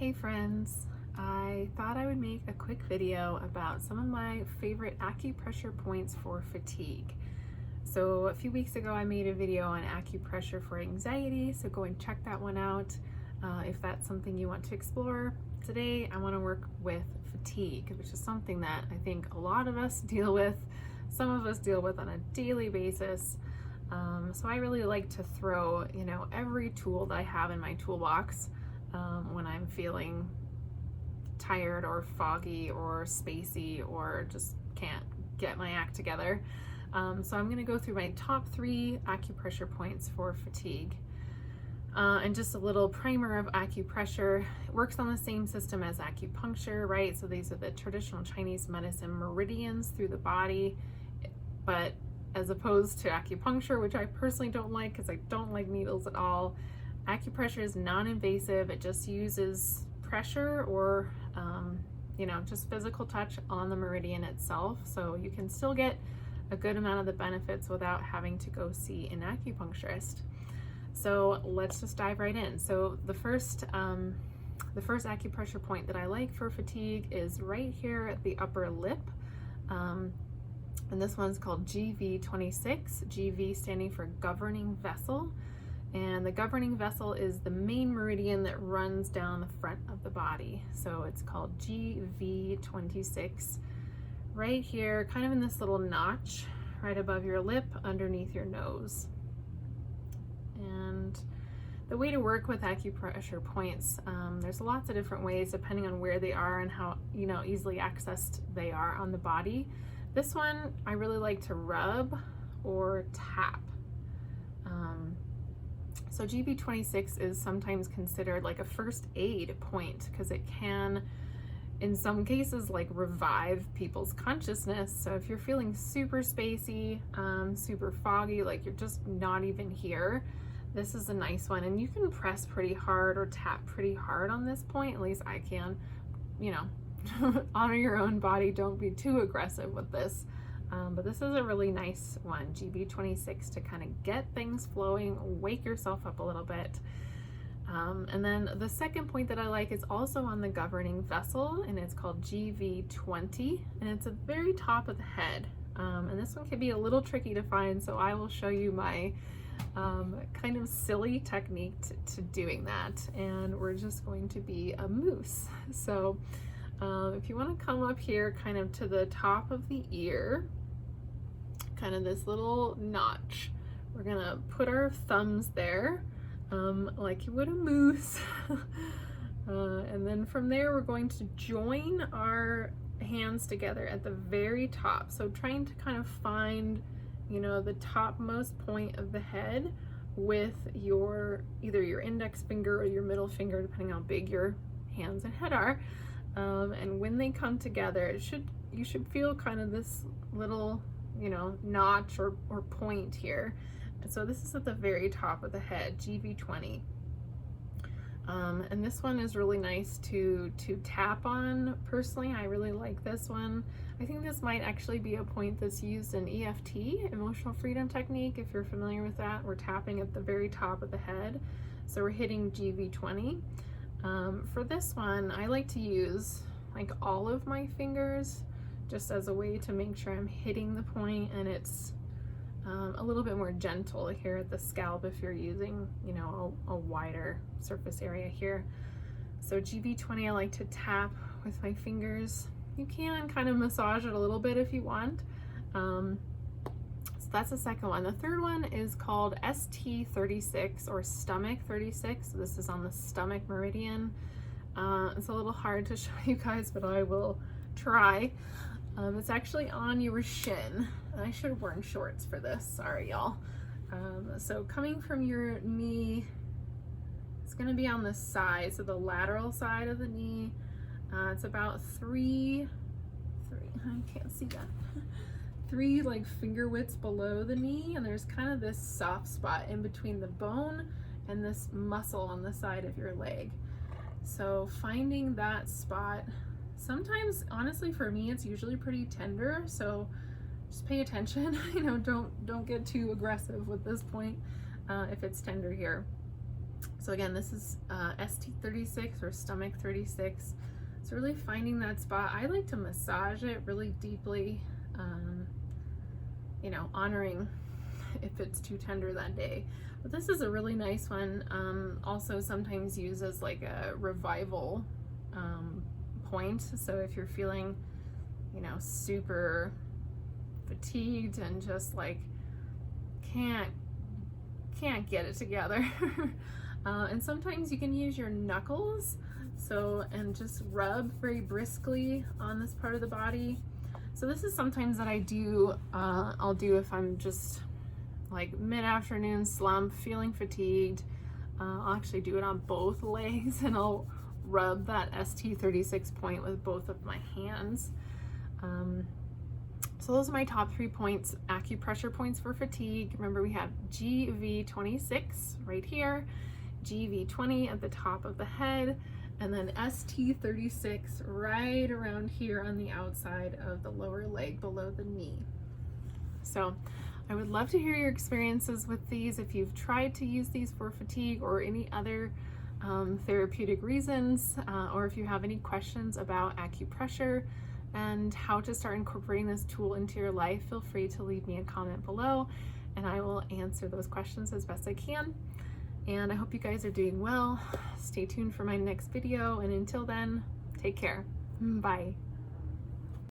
Hey friends, I thought I would make a quick video about some of my favorite acupressure points for fatigue. So a few weeks ago I made a video on acupressure for anxiety, so go and check that one out if that's something you want to explore. Today I want to work with fatigue, which is something that I think a lot of us deal with, some of us deal with on a daily basis. So I really like to throw, every tool that I have in my toolbox when I'm feeling tired or foggy or spacey or just can't get my act together. So I'm going to go through my top 3 acupressure points for fatigue. And just a little primer of acupressure. It works on the same system as acupuncture, right? So these are the traditional Chinese medicine meridians through the body, but as opposed to acupuncture, which I personally don't like because I don't like needles at all, acupressure is non-invasive. It just uses pressure or, just physical touch on the meridian itself. So you can still get a good amount of the benefits without having to go see an acupuncturist. So let's just dive right in. So the first acupressure point that I like for fatigue is right here at the upper lip. And this one's called GV26, GV standing for governing vessel. And the governing vessel is the main meridian that runs down the front of the body. So it's called GV26, right here, kind of in this little notch right above your lip, underneath your nose. And the way to work with acupressure points, there's lots of different ways depending on where they are and how easily accessed they are on the body. This one I really like to rub or tap. So GV26 is sometimes considered like a first aid point because it can, in some cases, like revive people's consciousness. So if you're feeling super spacey, super foggy, like you're just not even here, this is a nice one. And you can press pretty hard or tap pretty hard on this point, at least I can, honor your own body, don't be too aggressive with this. But this is a really nice one, GV26, to kind of get things flowing, wake yourself up a little bit. And then the second point that I like is also on the governing vessel, and it's called GV20, and it's at the very top of the head. And this one can be a little tricky to find, so I will show you my kind of silly technique to doing that. And we're just going to be a moose. So if you want to come up here kind of to the top of the ear, kind of this little notch, we're gonna put our thumbs there like you would a moose. And then from there we're going to join our hands together at the very top, so trying to kind of find the topmost point of the head with either your index finger or your middle finger, depending on how big your hands and head are. And when they come together, you should feel kind of this little, notch or point here. And so this is at the very top of the head, GV20. And this one is really nice to tap on. Personally, I really like this one. I think this might actually be a point that's used in EFT, emotional freedom technique. If you're familiar with that, we're tapping at the very top of the head. So we're hitting GV20. For this one, I like to use like all of my fingers just as a way to make sure I'm hitting the point, and it's a little bit more gentle here at the scalp if you're using, a wider surface area here. So GV20, I like to tap with my fingers. You can kind of massage it a little bit if you want. So that's the second one. The third one is called ST36 or stomach 36. So this is on the stomach meridian. It's a little hard to show you guys, but I will try. It's actually on your shin. I should have worn shorts for this, sorry y'all. So coming from your knee, it's gonna be on the side, so the lateral side of the knee. It's about I can't see that. 3 like finger widths below the knee, and there's kind of this soft spot in between the bone and this muscle on the side of your leg. So finding that spot, sometimes honestly for me it's usually pretty tender, so just pay attention. Don't get too aggressive with this point if it's tender here. So again, this is ST36 or stomach 36. So really finding that spot. I like to massage it really deeply, you know, honoring if it's too tender that day. But this is a really nice one. Also sometimes used as like a revival point. So if you're feeling, you know, super fatigued and just like can't get it together. And sometimes you can use your knuckles, so, and just rub very briskly on this part of the body. So this is sometimes that I do, I'll do if I'm just like mid-afternoon slump, feeling fatigued. I'll actually do it on both legs, and I'll rub that ST36 point with both of my hands. So those are my top 3 points, acupressure points for fatigue. Remember, we have GV26 right here, GV20 at the top of the head, and then ST36 right around here on the outside of the lower leg below the knee. So I would love to hear your experiences with these, if you've tried to use these for fatigue or any other therapeutic reasons, or if you have any questions about acupressure and how to start incorporating this tool into your life, feel free to leave me a comment below and I will answer those questions as best I can. And I hope you guys are doing well. Stay tuned for my next video, and until then, take care. Bye.